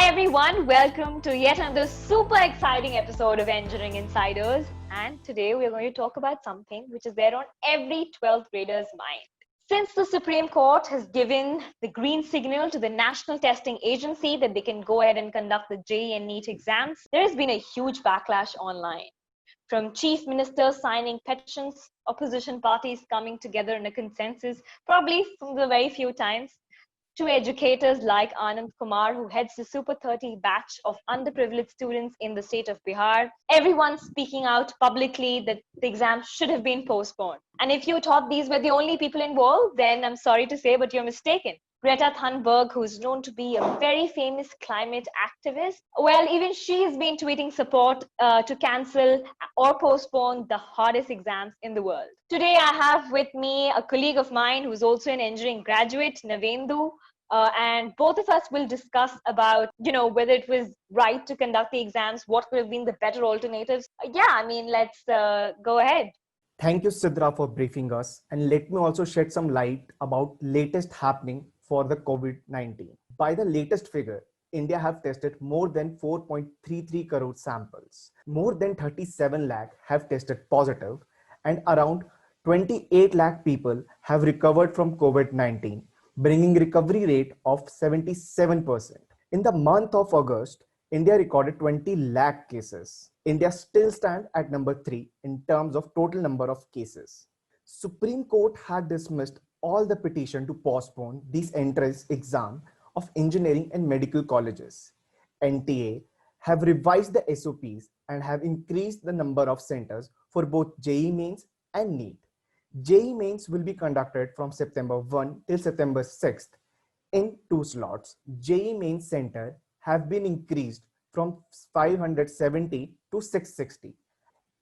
Hi everyone, welcome to yet another super exciting episode of Engineering Insiders. And today we are going to talk about something which is there on every 12th grader's mind. Since the Supreme Court has given the green signal to the National Testing Agency that they can go ahead and conduct the JEE and NEET exams, there has been a huge backlash online. From chief ministers signing petitions, opposition parties coming together in a consensus, probably from the very few times, to educators like Anand Kumar, who heads the Super 30 batch of underprivileged students in the state of Bihar. Everyone speaking out publicly that the exams should have been postponed. And if you thought these were the only people involved, then I'm sorry to say, but you're mistaken. Greta Thunberg, who is known to be a very famous climate activist, well, even she's been tweeting support to cancel or postpone the hardest exams in the world. Today, I have with me a colleague of mine who's also an engineering graduate, Navendu, and both of us will discuss about, whether it was right to conduct the exams, what could have been the better alternatives. Let's go ahead. Thank you, Sidra, for briefing us. And let me also shed some light about latest happening for the COVID-19. By the latest figure, India have tested more than 4.33 crore samples. More than 37 lakh have tested positive, and around 28 lakh people have recovered from COVID-19, bringing recovery rate of 77%. In the month of August, India recorded 20 lakh cases. India still stands at number 3 in terms of total number of cases. Supreme Court had dismissed all the petition to postpone these entrance exam of engineering and medical colleges. NTA have revised the SOPs and have increased the number of centers for both JEE Mains and NEET. JEE Mains will be conducted from September 1 till September 6th in 2 slots. JEE Mains center have been increased from 570 to 660.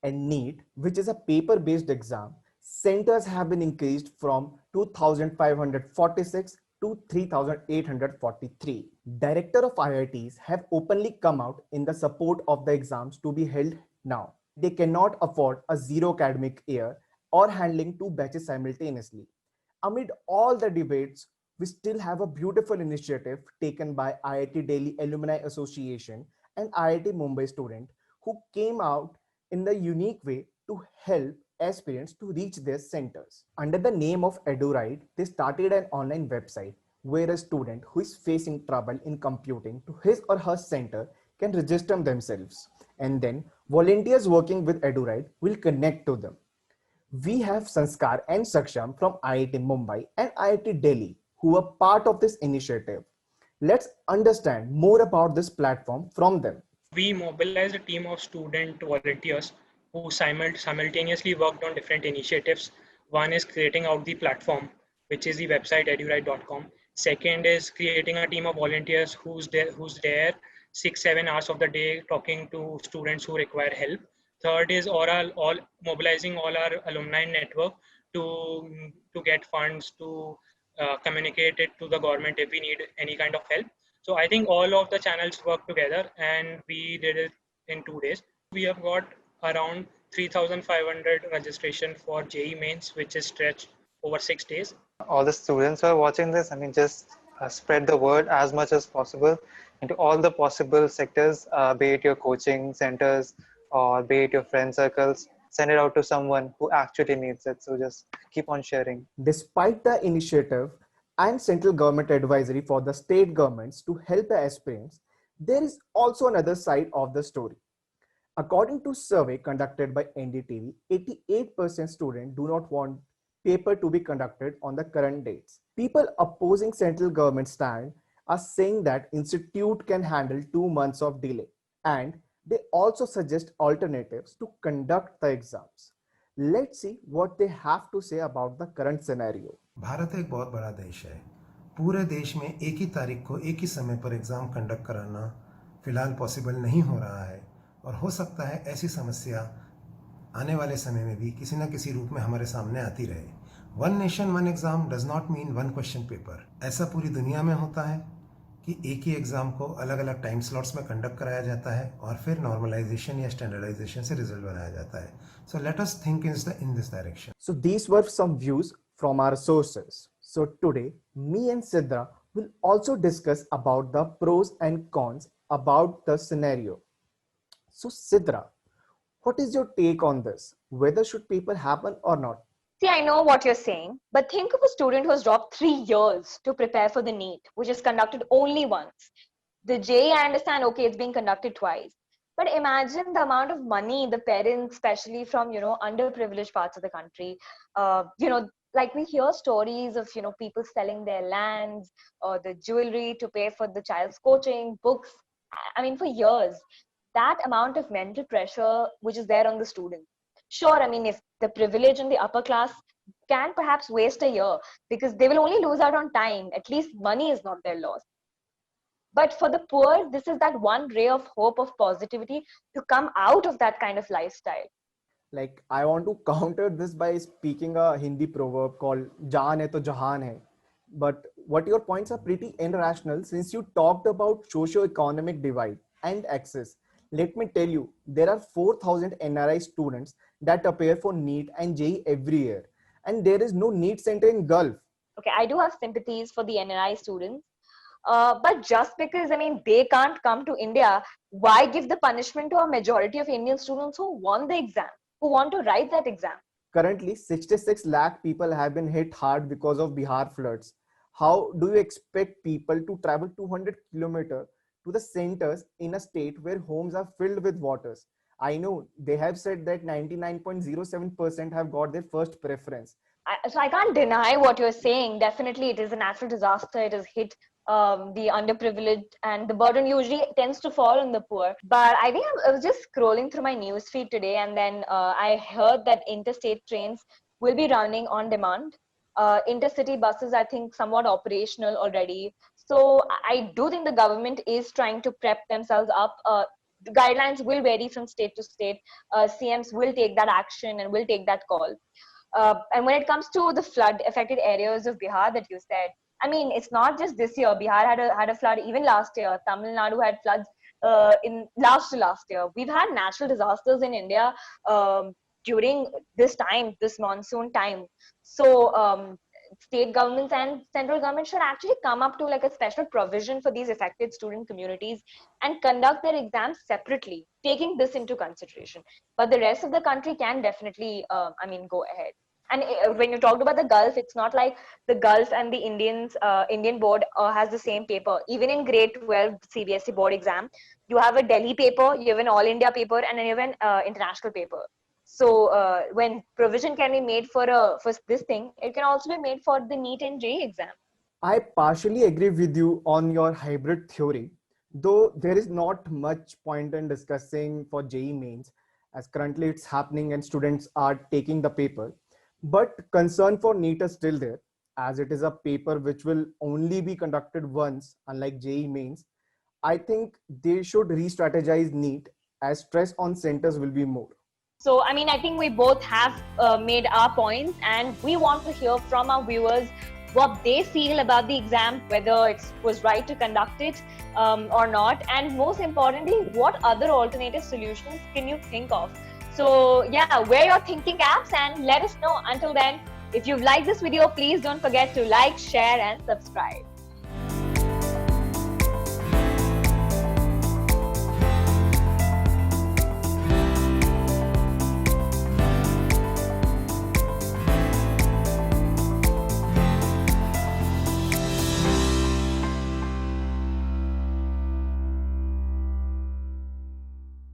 And NEET, which is a paper-based exam, centers have been increased from 2,546 to 3,843. Director of IITs have openly come out in the support of the exams to be held now. They cannot afford a zero academic year or handling 2 batches simultaneously. Amid all the debates, we still have a beautiful initiative taken by IIT Delhi Alumni Association and IIT Mumbai student who came out in the unique way to help aspirants to reach their centers. Under the name of EduRide, they started an online website where a student who is facing trouble in computing to his or her center can register themselves, and then volunteers working with EduRide will connect to them. We have Sanskar and Saksham from IIT Mumbai and IIT Delhi who are part of this initiative. Let's understand more about this platform from them. We mobilized a team of student volunteers who simultaneously worked on different initiatives. One is creating out the platform, which is the website eduride.com. Second is creating a team of volunteers who's there 6-7 hours of the day talking to students who require help. Third is all mobilizing all our alumni network to get funds, to communicate it to the government if we need any kind of help. So I think all of the channels work together and we did it in 2 days. We have got around 3,500 registration for JEE Mains, which is stretched over 6 days. All the students who are watching this, just spread the word as much as possible into all the possible sectors, be it your coaching centers or be it your friend circles. Send it out to someone who actually needs it. So just keep on sharing. Despite the initiative and central government advisory for the state governments to help the aspirants, there is also another side of the story. According to survey conducted by NDTV, 88% students do not want paper to be conducted on the current dates. People opposing central government stand are saying that institute can handle 2 months of delay, and they also suggest alternatives to conduct the exams. Let's see what they have to say about the current scenario. Bharat एक बहुत बड़ा देश है. पूरे देश में एक ही तारीख को एक ही समय पर एग्जाम कंडक्ट कराना फिलहाल पॉसिबल नहीं हो रहा है, और हो सकता है ऐसी समस्या आने वाले समय में भी किसी न किसी रूप में हमारे सामने आती रहे. One nation one exam does not mean one question paper. ऐसा पूरी दुनिया में होता है कि एक ही एग्जाम को अलग अलग टाइम स्लॉट्स में कंडक्ट कराया जाता है और फिर नॉर्मलाइजेशन या स्टैंडर्डाइजेशन से रिजल्ट बनाया जाता है. So let us think in this direction. So these were some views from our sources. So today, me and Sidra We'll also discuss about the pros and cons about the scenario. So Sidra, what is your take on this? Whether should paper happen or not? See, I know what you're saying, but think of a student who has dropped 3 years to prepare for the NEET, which is conducted only once. The JEE, I understand, okay, it's being conducted twice. But imagine the amount of money the parents, especially from, underprivileged parts of the country, like we hear stories of, people selling their lands or the jewelry to pay for the child's coaching, books. I mean, for years, that amount of mental pressure which is there on the student. Sure, I mean, if the privilege in the upper class can perhaps waste a year because they will only lose out on time, at least money is not their loss. But for the poor, this is that one ray of hope, of positivity to come out of that kind of lifestyle. Like, I want to counter this by speaking a Hindi proverb called "Jaan hai to jahan hai." But what your points are pretty irrational since you talked about socio-economic divide and access. Let me tell you, there are 4,000 NRI students that appear for NEET and JEE every year, and there is no NEET center in Gulf. Okay, I do have sympathies for the NRI students. But just because, I mean, they can't come to India, why give the punishment to a majority of Indian students who won the exam, who want to write that exam? Currently, 66 lakh people have been hit hard because of Bihar floods. How do you expect people to travel 200 kilometers to the centers in a state where homes are filled with waters? I know they have said that 99.07% have got their first preference. So I can't deny what you're saying. Definitely, it is a natural disaster. It has hit the underprivileged, and the burden usually tends to fall on the poor. But I think I was just scrolling through my newsfeed today, and then I heard that interstate trains will be running on demand. Intercity buses, I think, somewhat operational already. So I do think the government is trying to prep themselves up. The guidelines will vary from state to state. CMs will take that action and will take that call. And when it comes to the flood affected areas of Bihar that you said, I mean, it's not just this year. Bihar had a flood even last year. Tamil Nadu had floods in last year. We've had natural disasters in India during this time, this monsoon time. So state governments and central government should actually come up to like a special provision for these affected student communities and conduct their exams separately, taking this into consideration. But the rest of the country can definitely, go ahead. And when you talked about the Gulf, it's not like the Gulf and the Indian board has the same paper. Even in grade 12 CBSE board exam, you have a Delhi paper, you have an All India paper, and then you have an international paper. So when provision can be made for this thing, it can also be made for the NEET and JEE exam. I partially agree with you on your hybrid theory, though there is not much point in discussing for JEE mains, as currently it's happening and students are taking the paper. But concern for NEET is still there, as it is a paper which will only be conducted once, unlike JEE mains. I think they should re-strategize NEET, as stress on centers will be more. So, I mean, I think we both have made our points, and we want to hear from our viewers what they feel about the exam, whether it was right to conduct it or not. And most importantly, what other alternative solutions can you think of? So yeah, wear your thinking caps and let us know. Until then, if you've liked this video, please don't forget to like, share and subscribe.